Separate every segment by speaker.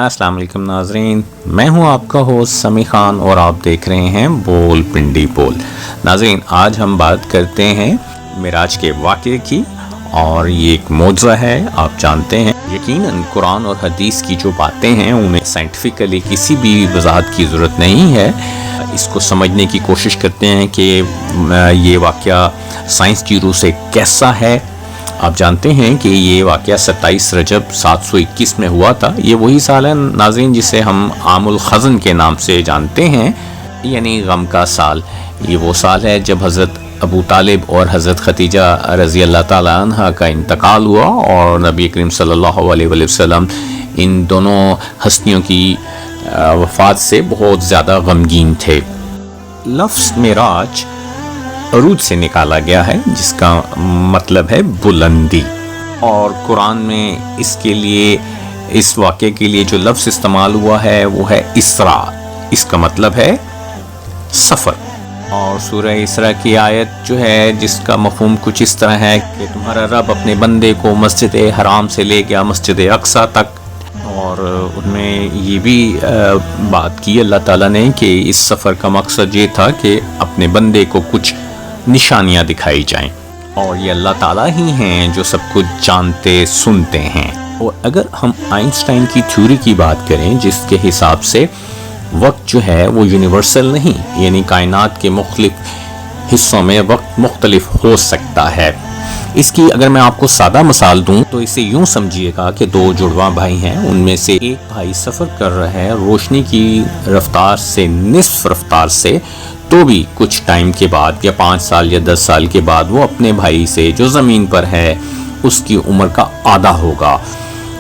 Speaker 1: السلام علیکم ناظرین، میں ہوں آپ کا ہوسٹ سمی خان اور آپ دیکھ رہے ہیں بول پنڈی بول۔ ناظرین، آج ہم بات کرتے ہیں معراج کے واقعے کی، اور یہ ایک معجزہ ہے، آپ جانتے ہیں۔ یقیناً قرآن اور حدیث کی جو باتیں ہیں انہیں سائنٹیفکلی کسی بھی وضاحت کی ضرورت نہیں ہے۔ اس کو سمجھنے کی کوشش کرتے ہیں کہ یہ واقعہ سائنس کی روح سے کیسا ہے۔ آپ جانتے ہیں کہ یہ واقعہ 27 رجب 721 میں ہوا تھا۔ یہ وہی سال ہے ناظرین جسے ہم عام الخزن کے نام سے جانتے ہیں، یعنی غم کا سال۔ یہ وہ سال ہے جب حضرت ابو طالب اور حضرت خدیجہ رضی اللہ تعالیٰ عنہ کا انتقال ہوا، اور نبی کریم صلی اللہ علیہ وسلم ان دونوں ہستیوں کی وفات سے بہت زیادہ غمگین تھے۔ لفظ معراج عروج سے نکالا گیا ہے، جس کا مطلب ہے بلندی، اور قرآن میں اس کے لیے، اس واقعے کے لیے جو لفظ استعمال ہوا ہے وہ ہے اسراء۔ اس کا مطلب ہے سفر۔ اور سورہ اسراء کی آیت جو ہے جس کا مفہوم کچھ اس طرح ہے کہ تمہارا رب اپنے بندے کو مسجد حرام سے لے گیا مسجد اقصیٰ تک، اور ان میں یہ بھی بات کی اللہ تعالیٰ نے کہ اس سفر کا مقصد یہ تھا کہ اپنے بندے کو کچھ نشانیاں دکھائی جائیں، اور یہ اللہ تعالیٰ ہی ہیں جو سب کچھ جانتے سنتے ہیں۔ اور اگر ہم آئنسٹائن کی تھیوری کی بات کریں جس کے حساب سے وقت جو ہے وہ یونیورسل نہیں، یعنی کائنات کے مختلف حصوں میں وقت مختلف ہو سکتا ہے۔ اس کی اگر میں آپ کو سادہ مثال دوں تو اسے یوں سمجھیے گا کہ دو جڑواں بھائی ہیں، ان میں سے ایک بھائی سفر کر رہا ہے روشنی کی رفتار سے نصف رفتار سے، تو بھی کچھ ٹائم کے بعد یا 5 سال یا 10 سال کے بعد وہ اپنے بھائی سے جو زمین پر ہے اس کی عمر کا آدھا ہوگا۔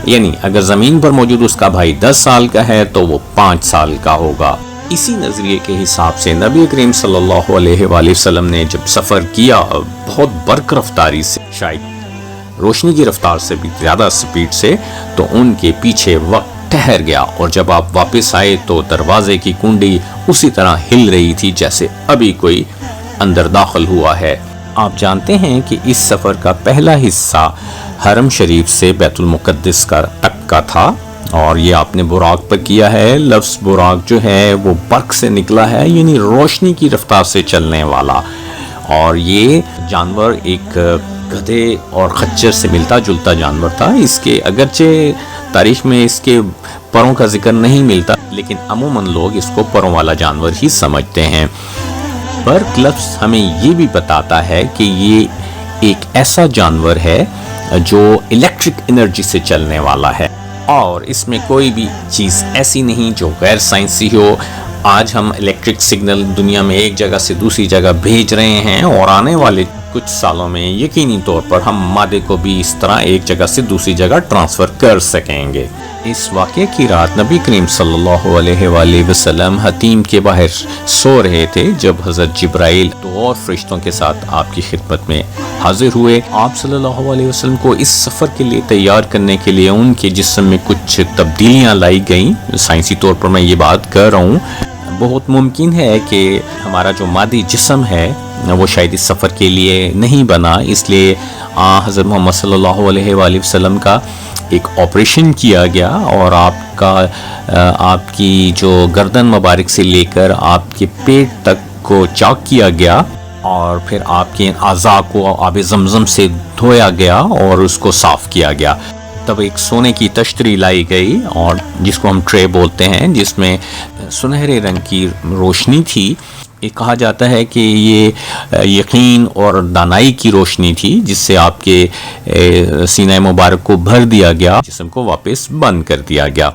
Speaker 1: یعنی اگر زمین پر موجود اس کا بھائی 10 سال کا ہے تو وہ 5 سال کا ہوگا۔ اسی نظریے کے حساب سے نبی کریم صلی اللہ علیہ وآلہ وسلم نے جب سفر کیا بہت برق رفتاری سے، شاید روشنی کی رفتار سے بھی زیادہ سپیڈ سے، تو ان کے پیچھے وقت ٹھہر گیا، اور جب آپ واپس آئے تو دروازے کی کنڈی اسی طرح ہل رہی تھی جیسے ابھی کوئی اندر داخل ہوا ہے۔ آپ جانتے ہیں کہ اس سفر کا پہلا حصہ حرم شریف سے بیت المقدس تک کا تھا، اور یہ آپ نے براق پر کیا ہے۔ لفظ براق جو ہے وہ برق سے نکلا ہے، یعنی روشنی کی رفتار سے چلنے والا، اور یہ جانور ایک گدھے اور خچر سے ملتا جلتا جانور تھا۔ اس کے اگرچہ تاریخ میں اس کے پروں کا ذکر نہیں ملتا، لیکن عموماً لوگ اس کو پروں والا جانور ہی سمجھتے ہیں۔ برق لفظ ہمیں یہ بھی بتاتا ہے کہ یہ ایک ایسا جانور ہے جو الیکٹرک انرجی سے چلنے والا ہے، اور اس میں کوئی بھی چیز ایسی نہیں جو غیر سائنسی ہو۔ آج ہم الیکٹرک سگنل دنیا میں ایک جگہ سے دوسری جگہ بھیج رہے ہیں، اور آنے والے کچھ سالوں میں یقینی طور پر ہم مادے کو بھی اس طرح ایک جگہ سے دوسری جگہ ٹرانسفر کر سکیں گے۔ اس واقعے کی رات نبی کریم صلی اللہ علیہ وآلہ وسلم حتیم کے باہر سو رہے تھے جب حضرت جبرائیل 2 اور فرشتوں کے ساتھ آپ کی خدمت میں حاضر ہوئے۔ آپ صلی اللہ علیہ وسلم کو اس سفر کے لیے تیار کرنے کے لیے ان کے جسم میں کچھ تبدیلیاں لائی گئیں۔ سائنسی طور پر میں یہ بات کر رہا ہوں، بہت ممکن ہے کہ ہمارا جو مادی جسم ہے وہ شاید اس سفر کے لیے نہیں بنا، اس لیے حضرت محمد صلی اللہ علیہ وآلہ وسلم کا ایک آپریشن کیا گیا، اور آپ کی جو گردن مبارک سے لے کر آپ کے پیٹ تک کو چاک کیا گیا، اور پھر آپ کے اعضاء کو آب زمزم سے دھویا گیا اور اس کو صاف کیا گیا۔ تب ایک سونے کی تشتری لائی گئی، اور جس کو ہم ٹرے بولتے ہیں، جس میں سنہرے رنگ کی روشنی تھی۔ یہ کہا جاتا ہے کہ یہ یقین اور دانائی کی روشنی تھی، جس سے آپ کے سینہ مبارک کو بھر دیا گیا، جسم کو واپس بند کر دیا گیا۔